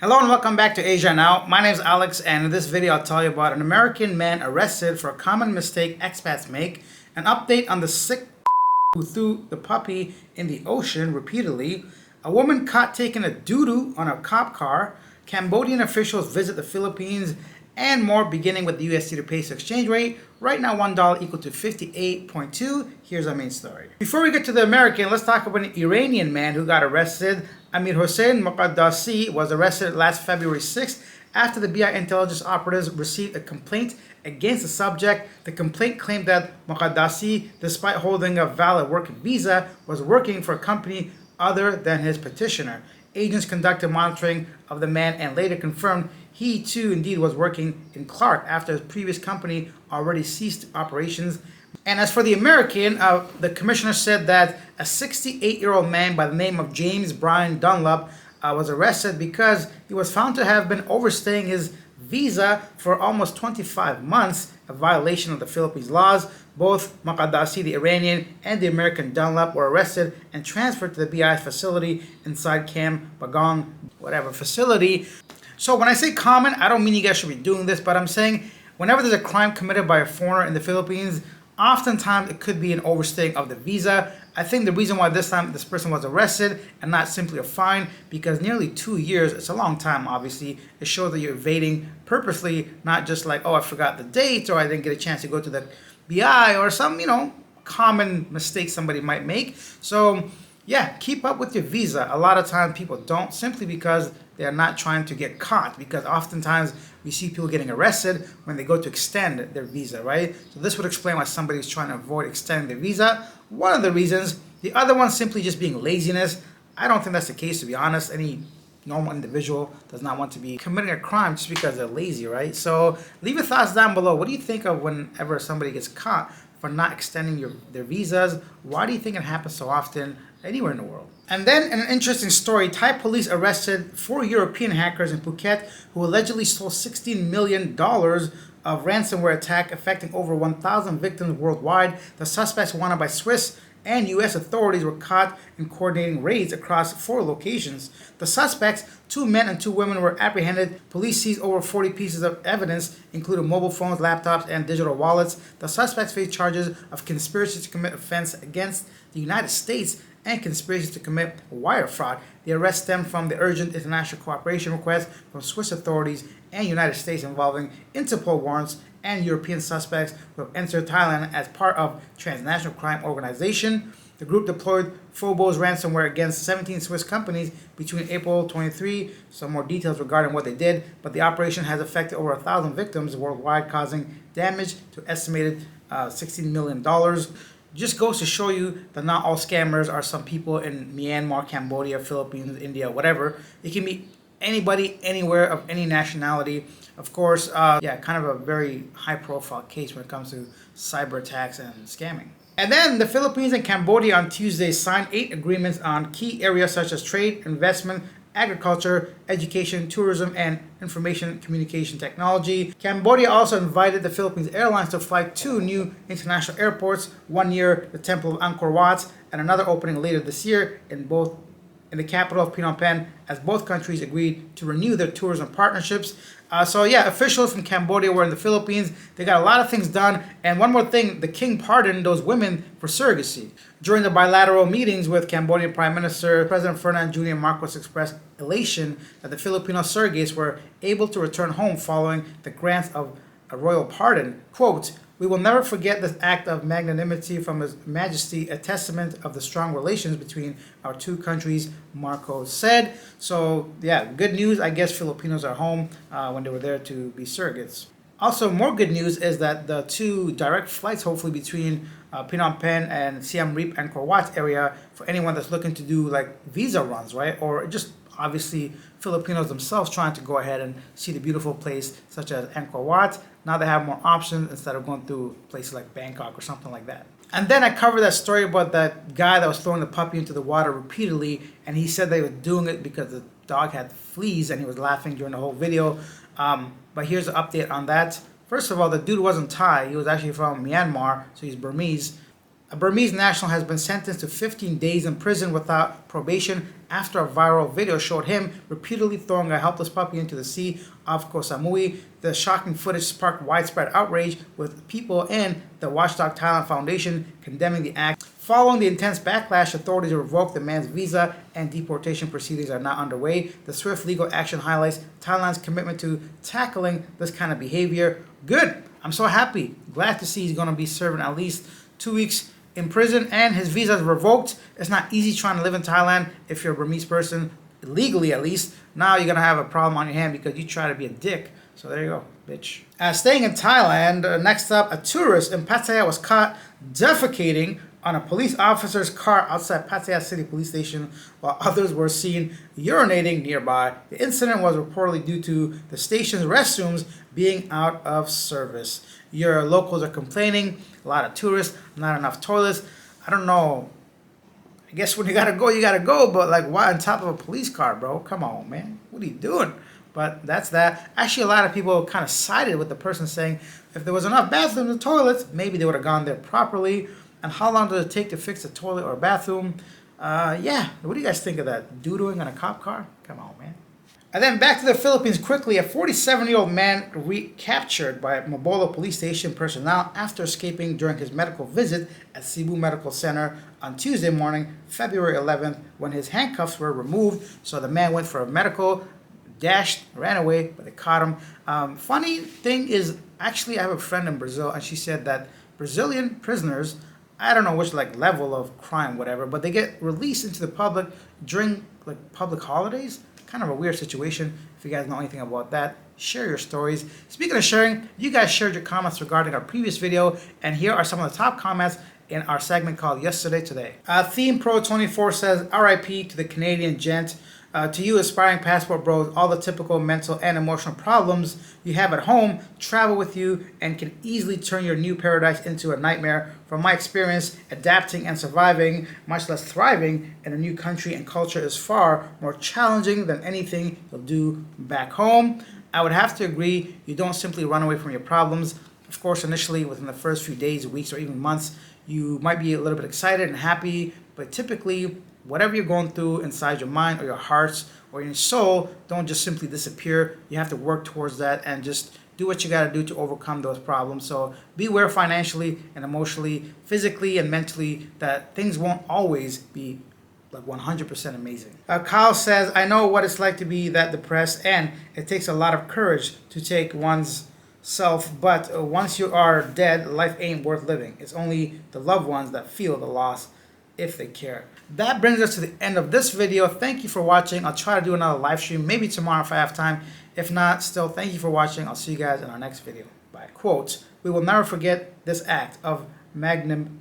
Hello and welcome back to Asia Now. My name is Alex, and in this video I'll tell you about an American man arrested for a common mistake expats make, an update on the sick who threw the puppy in the ocean repeatedly, a woman caught taking a doo-doo on a cop car, Cambodian officials visit the Philippines, and more, beginning with the USD to peso exchange rate. Right now, $1 equal to 58.2. Here's our main story. Before we get to the American, let's talk about an Iranian man who got arrested. Amir Hossein Moqaddasi was arrested last February 6th after the BI intelligence operatives received a complaint against the subject. The complaint claimed that Moqaddasi, despite holding a valid work visa, was working for a company other than his petitioner. Agents conducted monitoring of the man and later confirmed he too indeed was working in Clark after his previous company already ceased operations. And as for the American, the commissioner said that a 68-year-old man by the name of James Brian Dunlap was arrested because he was found to have been overstaying his visa for almost 25 months, a violation of the Philippines laws. Both Moqaddasi, the Iranian, and the American Dunlap were arrested and transferred to the BI facility inside Cam Bagong, whatever facility. So when I say common, I don't mean you guys should be doing this, but I'm saying whenever there's a crime committed by a foreigner in the Philippines, oftentimes it could be an overstaying of the visa. I think the reason why this time this person was arrested and not simply a fine, because nearly 2 years, it's a long time obviously. It shows that you're evading purposely, not just like, oh, I forgot the date or I didn't get a chance to go to the BI or some, common mistake somebody might make. So yeah, keep up with your visa. A lot of times people don't, simply because they're not trying to get caught, because oftentimes we see people getting arrested when they go to extend their visa, right? So this would explain why somebody's trying to avoid extending their visa. One of the reasons. The other one simply just being laziness. I don't think that's the case, to be honest. Any normal individual does not want to be committing a crime just because they're lazy, right? So leave your thoughts down below. What do you think of whenever somebody gets caught for not extending their visas? Why do you think it happens so often anywhere in the world? And then, in an interesting story, Thai police arrested 4 European hackers in Phuket who allegedly stole $16 million of ransomware attack affecting over 1,000 victims worldwide. The suspects, wanted by Swiss and U.S. authorities, were caught in coordinating raids across 4 locations. The suspects, 2 men and 2 women, were apprehended. Police seized over 40 pieces of evidence, including mobile phones, laptops, and digital wallets. The suspects face charges of conspiracy to commit offense against the United States and conspiracy to commit wire fraud. The arrest stemmed from the urgent international cooperation request from Swiss authorities and United States involving Interpol warrants and European suspects who have entered Thailand as part of transnational crime organization. The group deployed Phobos ransomware against 17 Swiss companies between April 23. Some more details regarding what they did, but the operation has affected over 1,000 victims worldwide, causing damage to estimated $16 million. Just goes to show you that not all scammers are some people in Myanmar, Cambodia, Philippines, India, whatever. It can be anybody, anywhere, of any nationality. Of course, kind of a very high-profile case when it comes to cyber attacks and scamming. And then the Philippines and Cambodia on Tuesday signed 8 agreements on key areas such as trade, investment, agriculture, education, tourism, and information communication technology. Cambodia also invited the Philippines Airlines to fly 2 new international airports, one near the Temple of Angkor Wat and another opening later this year in the capital of Phnom Penh, as both countries agreed to renew their tourism partnerships. Officials from Cambodia were in the Philippines. They got a lot of things done. And one more thing, the king pardoned those women for surrogacy. During the bilateral meetings with Cambodian Prime Minister, President Ferdinand Jr. Marcos expressed elation that the Filipino surrogates were able to return home following the grant of a royal pardon. Quote, "We will never forget this act of magnanimity from His Majesty, a testament of the strong relations between our 2 countries," Marcos said. So, yeah, good news. I guess Filipinos are home when they were there to be surrogates. Also, more good news is that the 2 direct flights, hopefully between Phnom Penh and Siem Reap, Angkor Wat area, for anyone that's looking to do like visa runs, right? Or just obviously Filipinos themselves trying to go ahead and see the beautiful place such as Angkor Wat. Now they have more options instead of going through places like Bangkok or something like that. And then I covered that story about that guy that was throwing the puppy into the water repeatedly, and he said they were doing it because the dog had fleas, and he was laughing during the whole video. But here's an update on that. First of all, the dude wasn't Thai. He was actually from Myanmar, so he's Burmese. A Burmese national has been sentenced to 15 days in prison without probation after a viral video showed him repeatedly throwing a helpless puppy into the sea off Koh Samui. The shocking footage sparked widespread outrage, with people and the Watchdog Thailand Foundation condemning the act. Following the intense backlash, authorities revoked the man's visa and deportation proceedings are now underway. The swift legal action highlights Thailand's commitment to tackling this kind of behavior. Good. I'm so happy. Glad to see he's going to be serving at least 2 weeks in prison and his visa is revoked. It's not easy trying to live in Thailand if you're a Burmese person, legally at least. Now you're going to have a problem on your hand because you try to be a dick. So there you go, bitch. Staying in Thailand, next up, a tourist in Pattaya was caught defecating on a police officer's car outside Pattaya City Police Station while others were seen urinating nearby. The incident was reportedly due to the station's restrooms being out of service. Your locals are complaining, a lot of tourists, not enough toilets. I don't know. I guess when you gotta go, but like why on top of a police car, bro? Come on, man. What are you doing? But that's that. Actually, a lot of people kind of sided with the person saying if there was enough bathrooms and toilets, maybe they would have gone there properly. And how long does it take to fix a toilet or a bathroom? Yeah, what do you guys think of that? Doodling on a cop car? Come on, man. And then back to the Philippines quickly. A 47-year-old man recaptured by Mabolo police station personnel after escaping during his medical visit at Cebu Medical Center on Tuesday morning, February 11th, when his handcuffs were removed. So the man went for a medical, dashed, ran away, but they caught him. Funny thing is, actually, I have a friend in Brazil, and she said that Brazilian prisoners, I don't know which like level of crime, whatever, but they get released into the public during like public holidays. Kind of a weird situation. If you guys know anything about that, share your stories. Speaking of sharing, you guys shared your comments regarding our previous video, and here are some of the top comments in our segment called Yesterday Today. Theme Pro 24 says, RIP to the Canadian gent. To you aspiring passport bros, all the typical mental and emotional problems you have at home travel with you and can easily turn your new paradise into a nightmare. From my experience, adapting and surviving, much less thriving, in a new country and culture is far more challenging than anything you'll do back home. I would have to agree, you don't simply run away from your problems. Of course, initially, within the first few days, weeks, or even months, you might be a little bit excited and happy, but typically, whatever you're going through inside your mind or your hearts or your soul don't just simply disappear. You have to work towards that and just do what you got to do to overcome those problems. So be aware financially and emotionally, physically and mentally that things won't always be like 100% amazing. Kyle says, I know what it's like to be that depressed and it takes a lot of courage to take one's self, but once you are dead, life ain't worth living. It's only the loved ones that feel the loss if they care. That brings us to the end of this video. Thank you for watching. I'll try to do another live stream, maybe tomorrow if I have time. If not, still, thank you for watching. I'll see you guys in our next video. Bye. Quote, we will never forget this act of magnanimity.